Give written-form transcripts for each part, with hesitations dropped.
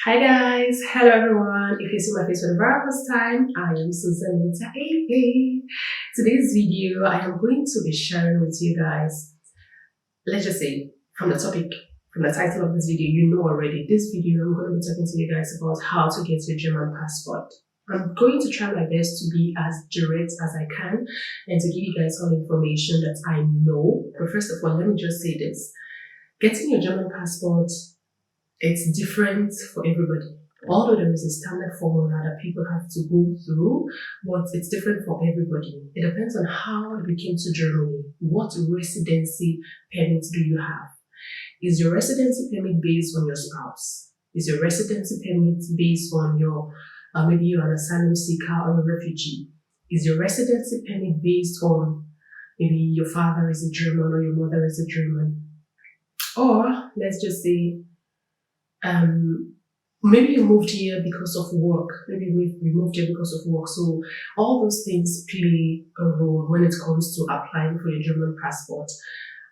Hi guys, hello everyone. If you see my face for the very first time, I am Susanita. Hey. Today's video, I am going to be sharing with you guys. Let's just say from the topic, from the title of this video, you know already. This video, I'm going to be talking to you guys about how to get your German passport. I'm going to try my best to be as direct as I can and to give you guys all the information that I know. But first of all, let me just say this: getting your German passport, it's different for everybody. Although there is a standard formula that people have to go through, but it's different for everybody. It depends on how you came to Germany. What residency permit do you have? Is your residency permit based on your spouse? Is your residency permit based on your, maybe you're an asylum seeker or a refugee? Is your residency permit based on maybe your father is a German or your mother is a German? Or let's just say, maybe you moved here because of work. Maybe you moved here because of work. So all those things play a role when it comes to applying for your German passport.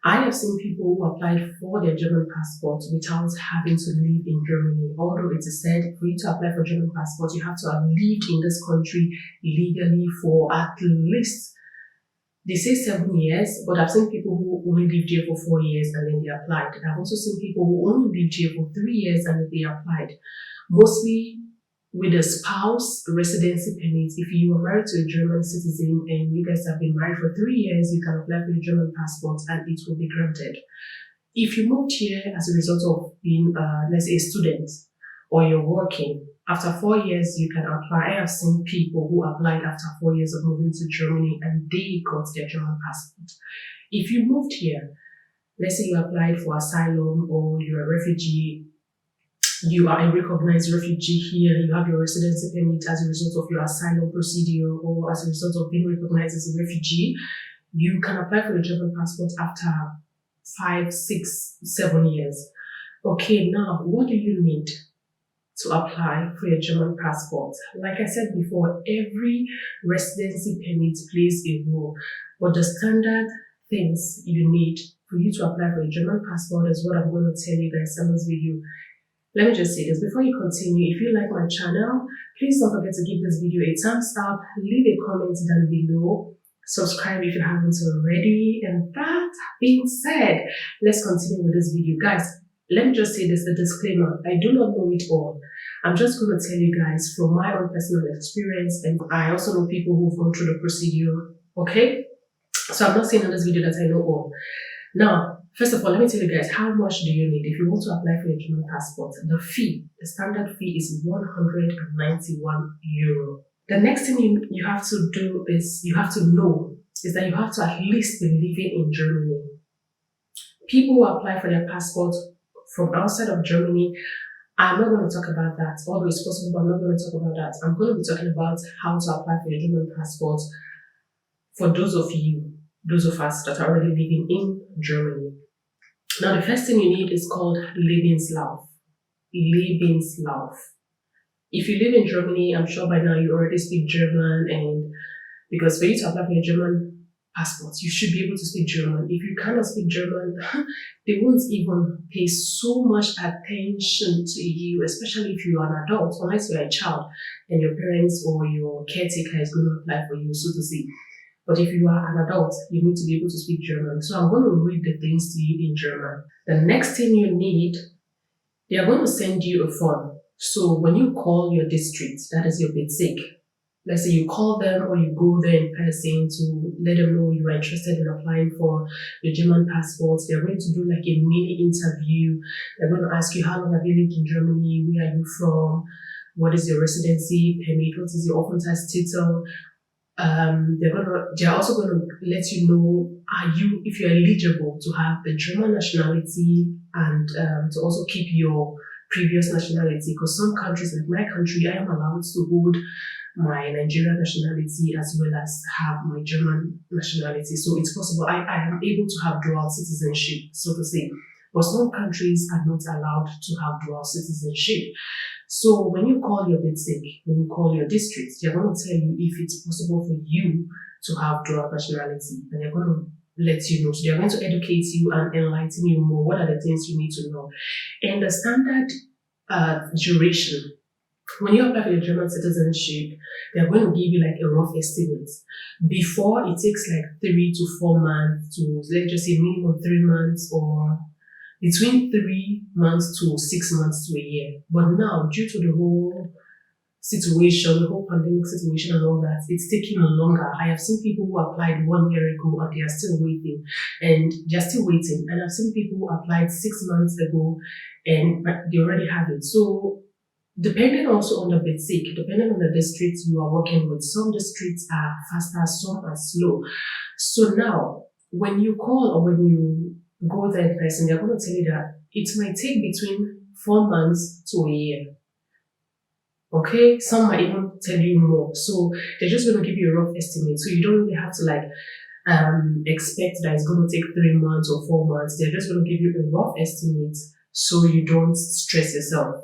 I have seen people who applied for their German passport without having to live in Germany. Although it is said for you to apply for German passport, you have to have lived in this country legally for at least, they say 7 years, but I've seen people who only lived here for 4 years and then they applied. I've also seen people who only lived here for 3 years and then they applied. Mostly with a spouse residency permit. If you are married to a German citizen and you guys have been married for 3 years, you can apply for a German passport and it will be granted. If you moved here as a result of being, let's say, a student, or you're working, after 4 years, you can apply. I have seen people who applied after 4 years of moving to Germany and they got their German passport. If you moved here, let's say you applied for asylum or you're a refugee, you are a recognized refugee here, you have your residency permit as a result of your asylum procedure or as a result of being recognized as a refugee, you can apply for a German passport after 5, 6, 7 years. Okay, now what do you need to apply for your German passport? Like I said before, every residency permit plays a role, but the standard things you need for you to apply for a German passport is what I'm going to tell you guys in this video. Let me just say this before you continue. If you like my channel, please don't forget to give this video a thumbs up, leave a comment down below, subscribe if you haven't already. And that being said, let's continue with this video. Guys, let me just say this, a disclaimer: I do not know it all. I'm just going to tell you guys from my own personal experience, and I also know people who've gone through the procedure, okay? So I'm not saying in this video that I know all. Now, first of all, let me tell you guys, how much do you need if you want to apply for your German passport? The fee, the standard fee is 191 euro. The next thing you have to do is, you have to know, is that you have to at least be living in Germany. People who apply for their passport from outside of Germany, I'm not going to talk about that, although it's possible, but I'm not going to talk about that. I'm going to be talking about how to apply for your German passport for those of you, those of us that are already living in Germany. Now, the first thing you need is called Lebenslauf. Lebenslauf. If you live in Germany, I'm sure by now you already speak German, and because for you to apply for your German passport, you should be able to speak German. If you cannot speak German, they won't even pay so much attention to you, especially if you are an adult, unless you're a child and your parents or your caretaker is going to apply for you, so to say. But if you are an adult, you need to be able to speak German. So I'm going to read the things to you in German. The next thing you need, they are going to send you a form. So when you call your district, that is your Bezirk, let's say you call them or you go there in person to let them know you are interested in applying for your German passport, they're going to do like a mini interview. They're going to ask you, how long have you lived in Germany? Where are you from? What is your residency permit? What is your Aufenthaltstitel? They're also going to let you know, if you're eligible to have the German nationality and to also keep your previous nationality, because some countries, like my country, I am allowed to hold my Nigerian nationality as well as have my German nationality. So it's possible I am able to have dual citizenship, so to say. But some countries are not allowed to have dual citizenship. So when you call your Bezirk, when you call your district, they're going to tell you if it's possible for you to have dual nationality, and they're going to let you know. So they're going to educate you and enlighten you more. What are the things you need to know? And the standard duration. When you apply for your German citizenship, they're going to give you like a rough estimate. Before, it takes like 3 to 4 months to, let's just say, minimum 3 months, or between 3 months to 6 months to a year. But now, due to the whole situation, the whole pandemic situation and all that, it's taking longer. I have seen people who applied 1 year ago and they are still waiting, and they're still waiting. And I've seen people who applied 6 months ago and they already have it. So depending also on the basic, depending on the districts you are working with, some districts are faster, some are slow. So now, when you call or when you go there in person, they're going to tell you that it might take between 4 months to a year. Okay, some might even tell you more. So they're just going to give you a rough estimate. So you don't really have to like expect that it's going to take 3 months or 4 months. They're just going to give you a rough estimate so you don't stress yourself.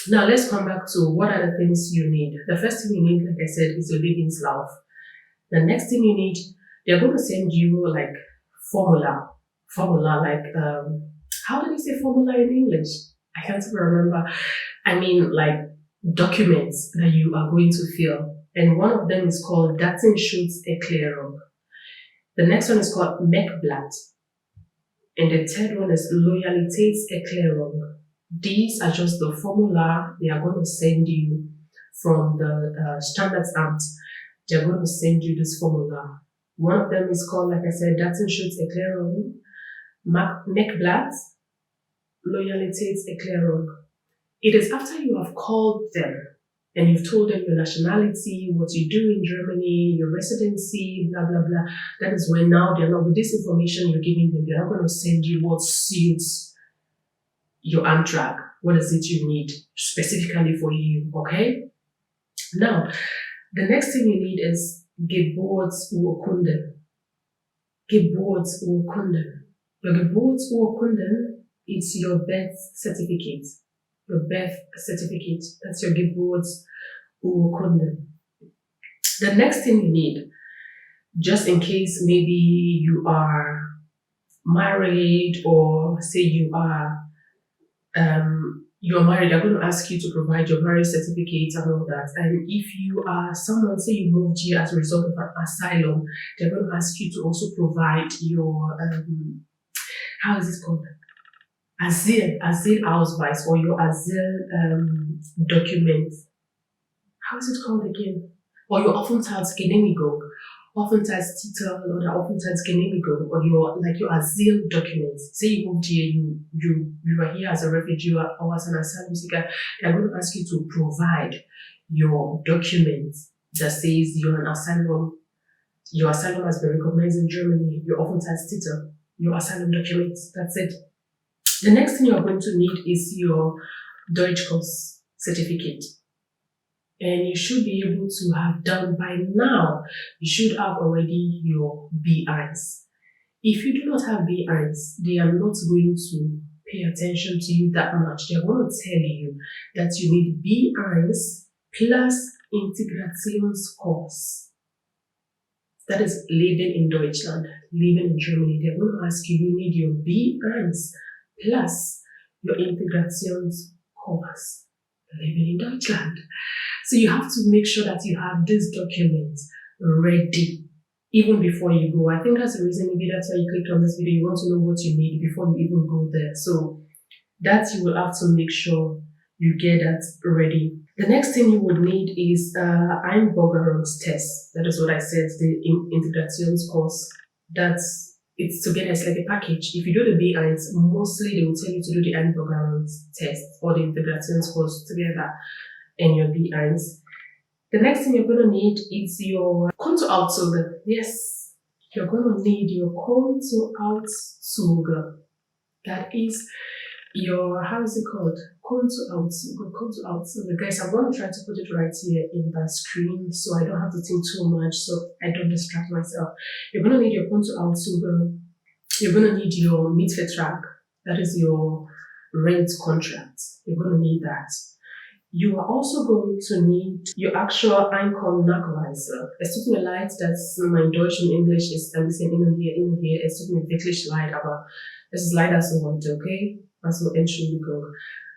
Now let's come back to what are the things you need. The first thing you need, like I said, is your Lebenslauf. The next thing you need, they're going to send you like formula like how do you say formula in English? I can't even remember. I mean like documents that you are going to fill, and one of them is called Datenschutzerklärung. The next one is called Merkblatt, and the third one is Loyalitätserklärung. These are just the formula they are going to send you from the Standardsamt. They're going to send you this formula. One of them is called, like I said, Datenschutzerklärung, Merkblatt, Loyalitätserklärung. It is after you have called them and you've told them your nationality, what you do in Germany, your residency, blah, blah, blah. That is when now they're not, with this information you're giving them, they're not going to send you what suits your Antrag. What is it you need specifically for you, okay? Now, the next thing you need is Geburtsurkunde. Geburtsurkunde. Your Geburtsurkunde is your birth certificate. Your birth certificate. That's your Geburtsurkunde. The next thing you need, just in case maybe you are married, or say you're married, they're going to ask you to provide your marriage certificate and all that. And if you are someone, say you moved here as a result of an asylum, they're going to ask you to also provide your, how is it called? Asyl Ausweis, or your asyl document. How is it called again? Or your Aufenthaltsgenehmigung. Aufenthaltstitel oder Aufenthaltsgenehmigung, or your asyl documents. Say you moved here, you are here as a refugee or as an asylum seeker, they're going to ask you to provide your documents that says you're an asylum, your asylum has been recognized in Germany, your Aufenthaltstitel, your asylum documents, that's it. The next thing you're going to need is your Deutschkurs certificate. And you should be able to have done by now, you should have already your B1s. If you do not have B1s, they are not going to pay attention to you that much. They're going to tell you that you need B1s plus Integrationskurs. That is Leben in Deutschland, living in Germany. They're going to ask you, you need your B1s plus your Integrationskurs, living in Deutschland. So you have to make sure that you have these documents ready even before you go. I think that's the reason, maybe that's why you clicked on this video. You want to know what you need before you even go there. So that you will have to make sure you get that ready. The next thing you would need is Einbürgerungstest. That is what I said, the Integrationskurs. It's together, it's like a package. If you do the B1s, mostly they will tell you to do the Einbürgerungstest or the Integrationskurs together and your B1s. The next thing you're going to need is your Kontoauszug. Yes, you're going to need your Kontoauszug. That is your, how is it called? Kontoauszug. Guys, I'm going to try to put it right here in the screen so I don't have to think too much, so I don't distract myself. You're going to need your Kontoauszug. You're going to need your Mietvertrag. That is your rent contract. You're going to need that. You are also going to need your actual Einkommennachweise. Es tut mir leid, dass mein Deutsch und Englisch ist ein bisschen hin und her. Es tut mir wirklich leid, aber es ist leider so heute, okay? Also Entschuldigung.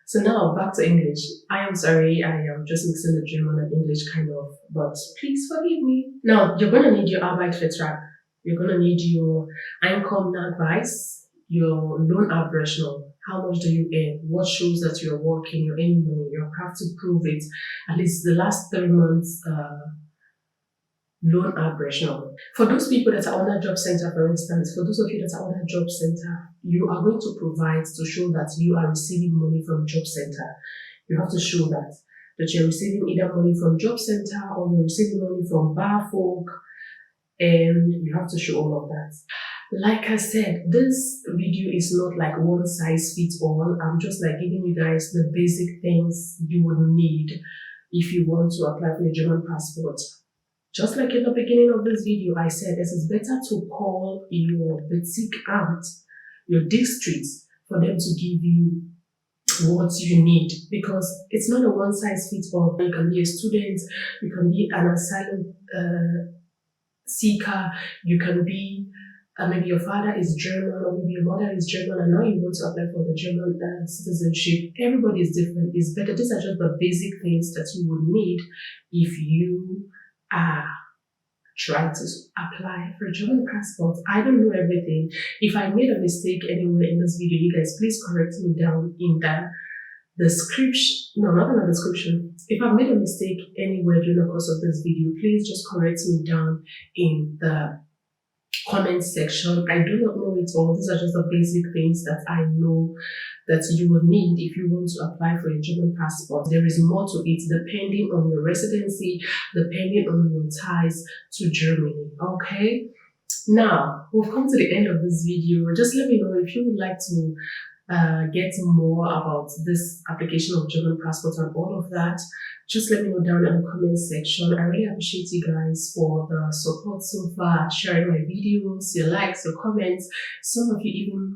So now back to English. I am sorry, I am just mixing the German and English kind of, but please forgive me. Now you're gonna need your Arbeitsvertrag. You're gonna need your Einkommensnachweis, your Lohnabrechnung. How much do you earn? What shows that you're working, you're earning money? You have to prove it. At least the last 3 months loan aberration. For those people that are under job center, for instance, for those of you that are under job center, you are going to provide to show that you are receiving money from job center. You have to show that you're receiving either money from job center or you're receiving money from BAföG, and you have to show all of that. Like I said, this video is not like one size fits all. I'm just like giving you guys the basic things you would need if you want to apply for your German passport. Just like in the beginning of this video, I said it is better to call your Bezirksamt, your district, for them to give you what you need, because it's not a one size fits all. You can be a student, you can be an asylum seeker, you can be maybe your father is German or maybe your mother is German and now you want to apply for the German citizenship. Everybody is different. It's better. These are just the basic things that you would need if you are trying to apply for a German passport. I don't know everything. If I made a mistake anywhere in this video, you guys please correct me down in the description. No, not in the description. If I've made a mistake anywhere during the course of this video, please just correct me down in the comment section. I do not know it all. These are just the basic things that I know that you will need if you want to apply for a German passport. There is more to it depending on your residency, depending on your ties to Germany. Okay, now we've come to the end of this video. Just let me know if you would like to get more about this application of German passport and all of that. Just let me know down in the comment section. I really appreciate you guys for the support so far, sharing my videos, your likes, your comments. Some of you even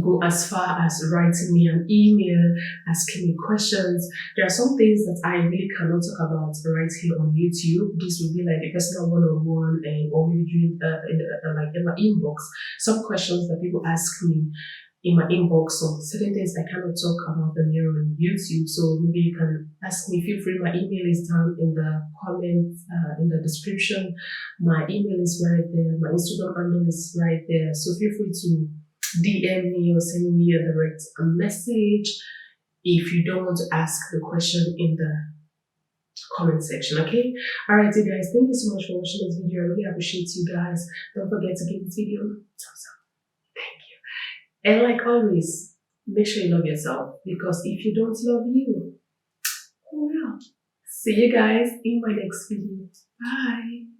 go as far as writing me an email, asking me questions. There are some things that I really cannot talk about right here on YouTube. This will be like a personal one-on-one, and or maybe during like in my inbox. Some questions that people ask me in my inbox, so certain things I cannot talk about them here on YouTube. So maybe you can ask me. Feel free. My email is down in the comments, in the description. My email is right there. My Instagram handle is right there. So feel free to DM me or send me a direct message if you don't want to ask the question in the comment section. Okay, all right, you guys, thank you so much for watching this video. I really appreciate you guys. Don't forget to give this video a thumbs up. Thank you. And like always, make sure you love yourself, because if you don't love you, who will? See you guys in my next video. Bye.